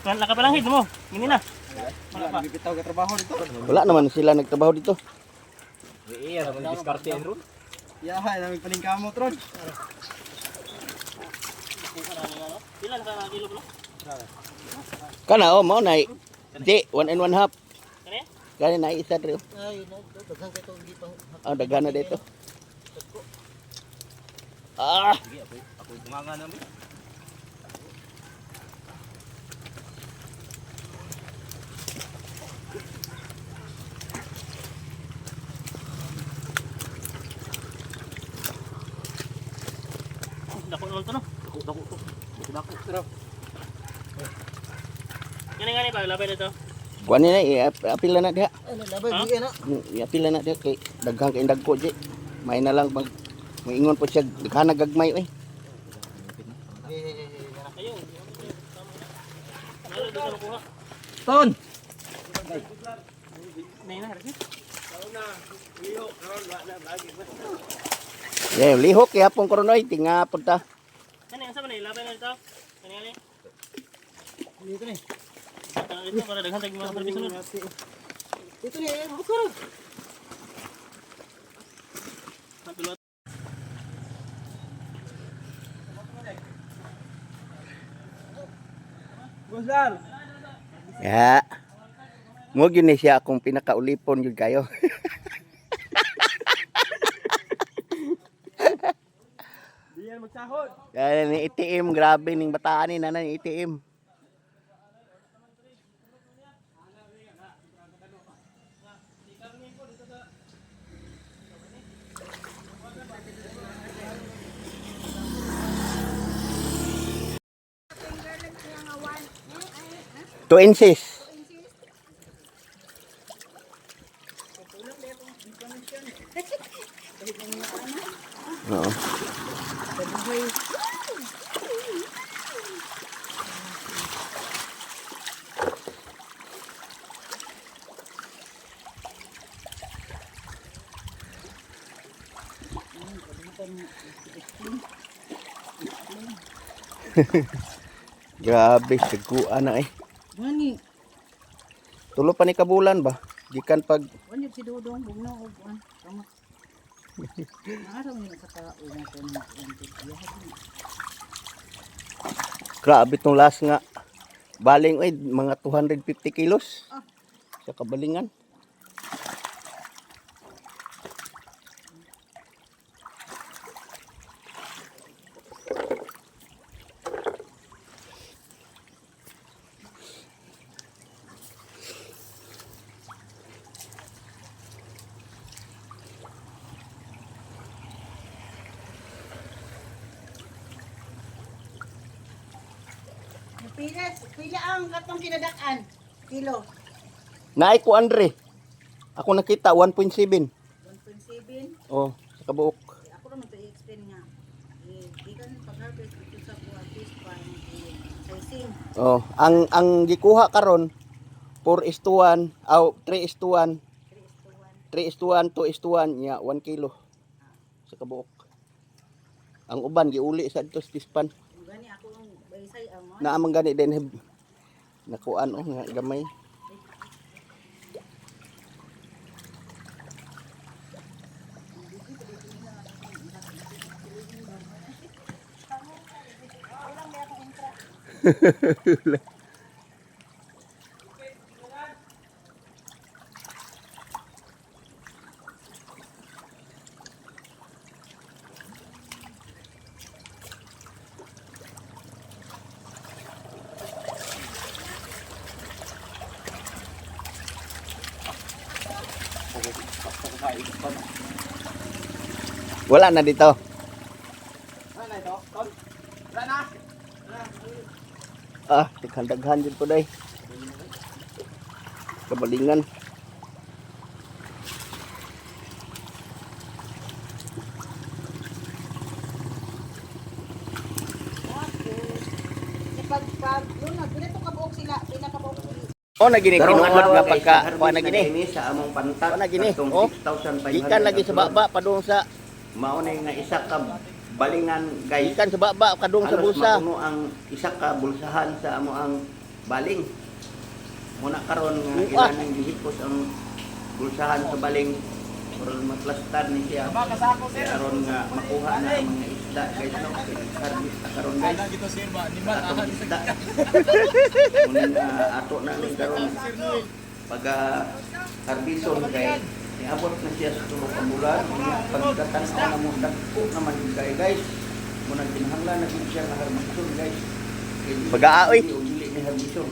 Nakapalanghid mo. Gini na. Wala pa bibitaw ka trabaho dito. Wala naman sila nagtrabaho dito. Iya, naman diskarte yan ron. Yahay, namin paningkamot ron. Ilan ka kilo pala? Kana oh, mao na. Di, 1 and 1 half. Kani? Kani na isa dito. Ay, daghan kay to gipang. Oh, daghan na dito. Ah, Sige, ako bunganga namin. Dako naman to no. Dako to. Dako to. Gani pa labay dito. kuan na apil na diha. Ano labay di na. Apil na diha kay daghang kay dagko di. May na lang pag moingon po siya daghan gagmay oy. Ayun. Malo dito kuha. Ton. Nay na rin. Yeah, lihok kay hapon koronoy tinga punta. Kani asa man labay na dito. Kani. Dito ni. Ito para daghan tag mga permiso nun. Dito ni, bukar. Natulot. Gusar. Ya. Mo gyud ni siya akong pinakaulipon gyud kayo. Diyan magsahod. Kaya ni ITM grabe ning bataan ni nanan ITM. To insist. Oo. Grabe, seguan na eh. Gani. Tulo pa ni kabulan ba? Gikan pag Wani si Dudong bugno og kuan. Kamo. Nasa man sa tao na ko na grabe tong last nga. Baling oy mga 250 kilos. Sa kabalingan. Pila ang katong kinadak-an? Kilo. Naay ko Andre. Ako nakita 1.7. 1.7. Oh, sa kabuok. Ako naman to i-explain nga. Gikan pag-harvest dito sa buwan fish farm sizing. Oh, ang gikuha karon 4:1, 3:1, 3:1, 2:1 nya 1 kilo sa kabuok. Ang uban giuli sa dito sa pispan. Gani ako ang baysay ang Naamang gani din nakuan oh nga gamay. Wala na dito. Ano ito? Ton. Wala na. Ah, daghan din po day. Kabalingan. pag yun na dito kabuok sila, pinakabuok sila. Oh, nagini kinuod nga pagka kuha na gini. sa among pantat. Kuha na gini. Oh, 6,500. gikan lagi sa baba padung sa Maunay nga isa ka balingan guys. gikan sa baba kadung sa Alos bulsa. mapuno ang isa ka bulsahan sa amo ang baling. Muna karon nga ilanang gihipos ang bulsahan sa baling oron maplastar ni siya. Kaya aron nga makuha na ang mga isda guys no. Harvest na karon guys. Atong isda. Muning ato na ni karon pag harbison kay niabot na siya sa tulo ka bulan. Pagkatan-aw na mo dagko naman yun kay guys. Muna kinahanglan na gid siya nga harbison guys. Pag-aaoy. Dili ni harbison.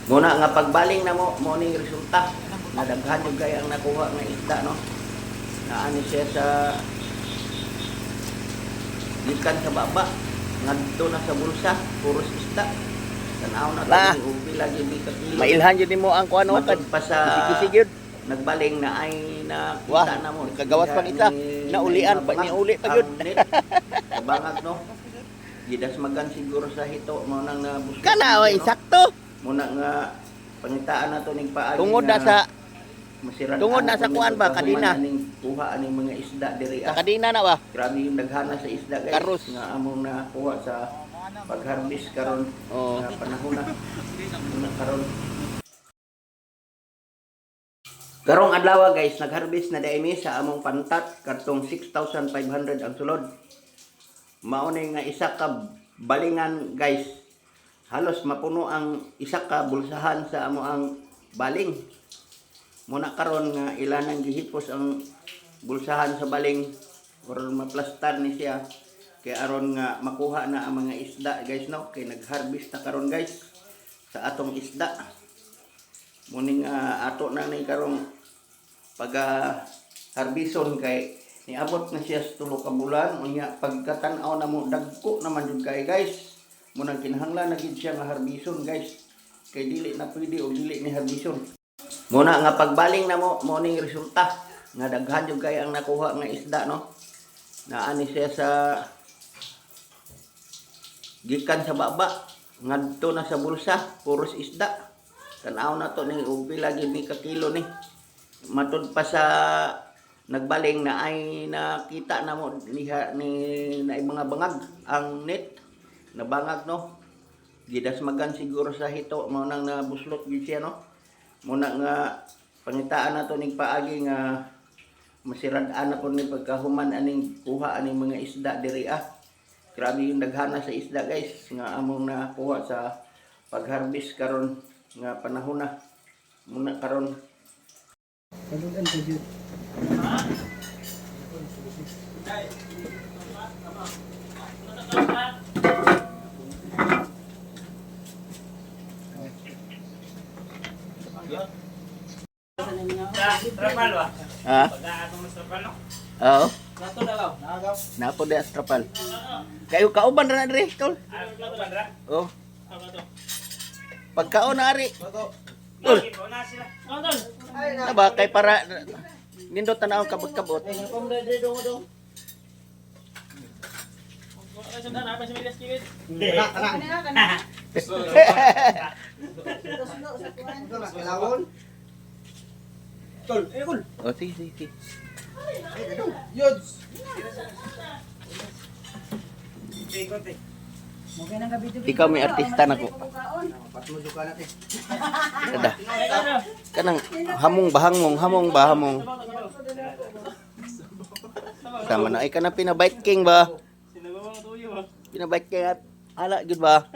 Muna nga pagbaling na mo ning resulta. Nadaghan yung kaya ang nakuha nga isda no. Naani siya sa gikan sa baba ngadto na sa bulsa puros isda. Tanaw na La. to ubi lagi di ka kilo. Mailhan jud nimo ang kuan o Matod pa sa Sige-sige. nagbaling na ay Wah, nakita na mo. kagawas pa kita. Naulian pa, niuli pa yun. Bangag no. Gidas magan siguro sa hito mo nang nabusog. Kana o insakto. Muna nga pangitaan na to ning paagi. Tungod na sa masiraan. tungod na sa kuan ba, kadina? Kuha aning mga isda diri. sa kadina na ba? Grabe yung daghana sa isda guys. Karos. Nga among nakuha sa pag-harvest karon. Oo. Nga panahon na. Muna karon. Karong adlaw guys, nag-harvest na daimi sa among pantat kartong 6,500 ang sulod. Mao ni nga isa ka balingan guys. Halos mapuno ang isa ka bulsahan sa amo ang baling. Muna karon nga ilanang gihipos ang bulsahan sa baling or maplastar ni siya kay aron nga makuha na ang mga isda guys no kay nag-harvest na karon guys sa atong isda. Muning ato na ni karong pag harbison kay niabot na siya sa tulo ka bulan unya pagkatan-aw na mo dagko naman jud kay guys. Munang kinahanglan na gid siya nga harbison guys kay dili na pwede og dili ni harbison. Muna nga pagbaling na mo ning resulta nga daghan jud kay ang nakuha nga isda no. Naani siya sa gikan sa baba ngadto na sa bulsa puros isda. Tan-aw na to ni og pila gid ni ka kilo ni. Matud pa sa nagbaling na ay nakita na mo ni na mga bangag ang net na bangag no. Gidas magan siguro sa hito mo nang nabuslot gid siya no. Muna nga pangitaan na to ning paagi nga masirad-an na po ni pagkahuman aning kuha aning mga isda diri ah. Grabe yung daghana sa isda guys nga among nakuha sa pag-harvest karon nga panahon na. Muna karon Kalugan ko jud. Trapal ba? Ha? Pag-aatong mas trapal no? Oo. Plato na lang. Napo di astrapal. Kayo kauban ra na diri, tol. Plato ba dra? Oh. Plato. Pagkaon na ari. Tol. Na sila. Tol. Na ba kay para nindot tanaw kabot-kabot. Ay, sundan apa si Milas Kiwit? Kanina kana. Sulo sa kuan. Oh, sige. Mugay nang gabi Ikaw may artista na ko. Kada. Kanang hamong bahamong. Sama na ay kana pinabite king ba? Sinagawang tuyo ba? Pinabite king at ala gud ba?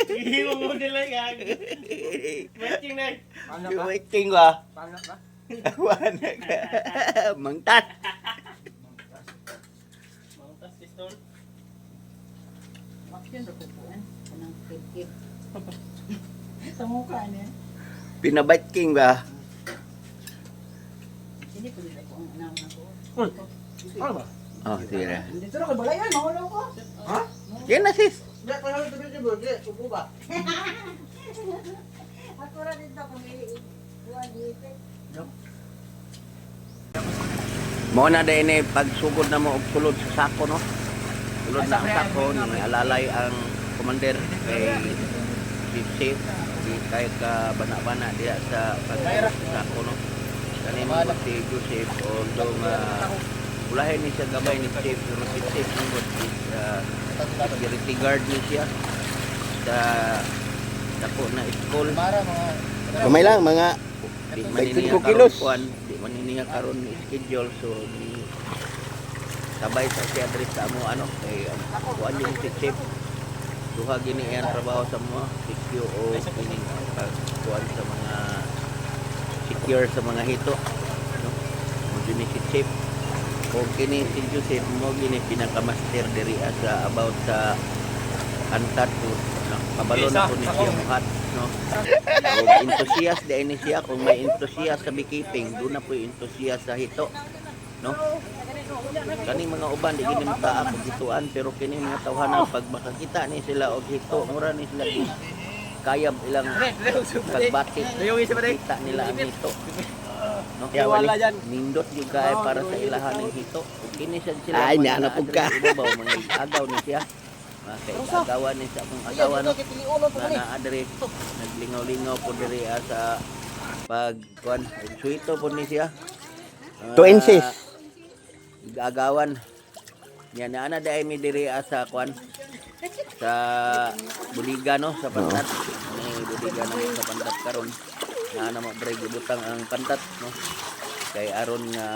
Hindi mo model ay gag. Matching na. Pinabite king ba? Wala ka. Mangtat. Mangtas pistol. Bakyan ra ko kuan. Kanang kip. Sa mukha niya. Pinabite king ba? Hindi ko nila ko ang anam na ko. Oh, sige na. Dito ra ko balayan mahulaw ko. Ha? Yan na sis. Ako ra dito kung kuan dito. Mo na din eh pagsugod na mo og sulod sa sako no. Sulod na ang sako ni alalay ang commander kay Chief di kay ka bana-bana diya sa sako no. Kani mo si Joseph although ulahin ni siya gabay ni Chief pero si Chief mo security guard ni siya sa Bicol. Para mga Gamay lang mga Di man 25 niya kilos. karon kuan, di man niya karon schedule so di sabay sa siya diri sa amo ano kay kuan yung si chip. Duha gini iyang trabaho sa mga secure o kining kuan sa mga secure sa mga hito. No? Mo gini si chip. O kini si Joseph mo gini pinaka-master diri sa about sa antat po. No? Kabalo na po ni siya muhat. No? Kung enthusiast dahil ni siya, kung may enthusiast sa beekeeping, doon na po yung enthusiast sa hito. No? Kani mga uban, di gini mataak og hituan, pero kini mga tawhana pag makakita ni sila og hito, mura ni sila di kayab ilang pagbatik. Kita nila ang hito. No? Wala dyan. Nindot yung kaya para sa ilahan ng hito. Kung kini siya sila, Ay, naanapog ka. mga agaw ni siya. Kay agawan ni sa akong agawan no? Na naadre naglingaw-lingaw po diri sa pagkuan suito po ni siya 2 inches. agawan niya na ana dai mi diri sa kuan sa buliga no sa pantat ni buliga na sa pantat karon na ana mo diri gibutang ang pantat no kay aron nga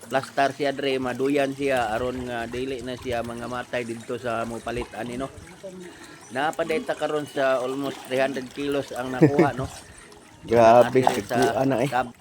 plastar siya dre, maduyan siya aron nga dili na siya mga matay didto sa mo palit ani no. Napadayta karon sa almost 300 kilos ang nakuha no. Grabe, Diri sa ana eh. cab.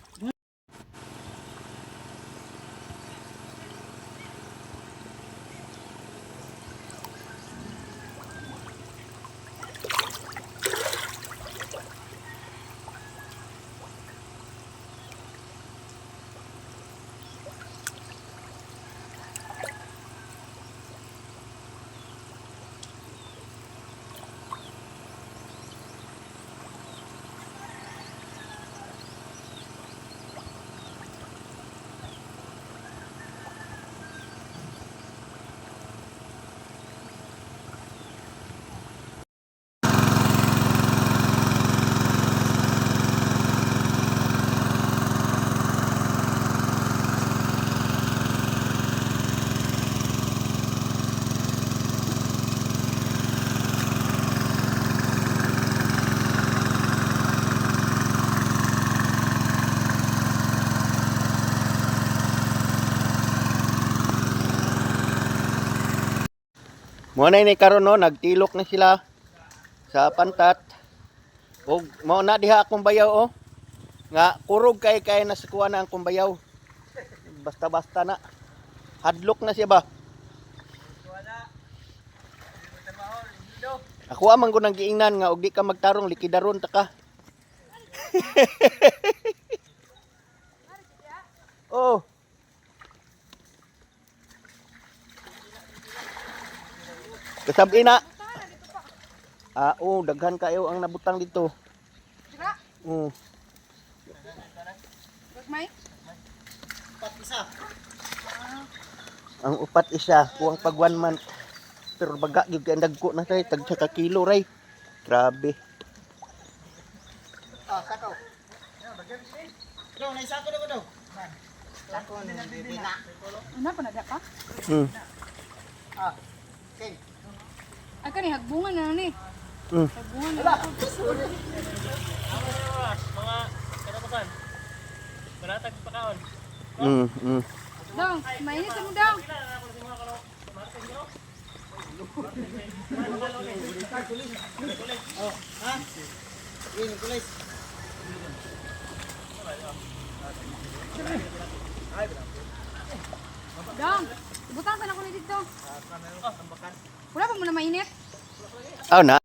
Mo na ni karon no, nagtilok na sila sa pantat. Og mao na diha akong bayaw oh. Nga kurog kay nasakuha na ang akong bayaw. Basta-basta na. Hadlok na siya ba? Ako amang ko nang giingnan nga og di ka magtarong likidaron ta ka. Oh. Kasabi na. Oo, daghan kayo ang nabutang dito. Sira, Oo. gagmay. Ang upat isa, kuwang pag 1 month. Pero baga gyud kay dagko na kay tag sa kilo ray. Grabe. Ah, sakaw. Daw, naisako na ko daw. Sako ni bibina. Ano pa na pa? Ah, okay. Ay kani hagbungan na ni. Hagbungan na. Mga karapasan. Baratag pa kaon. Dong, mainit mo dong. Ini kulis. Dong, butang sana ko ni dito. Wala pa mo na mainit. Oh na.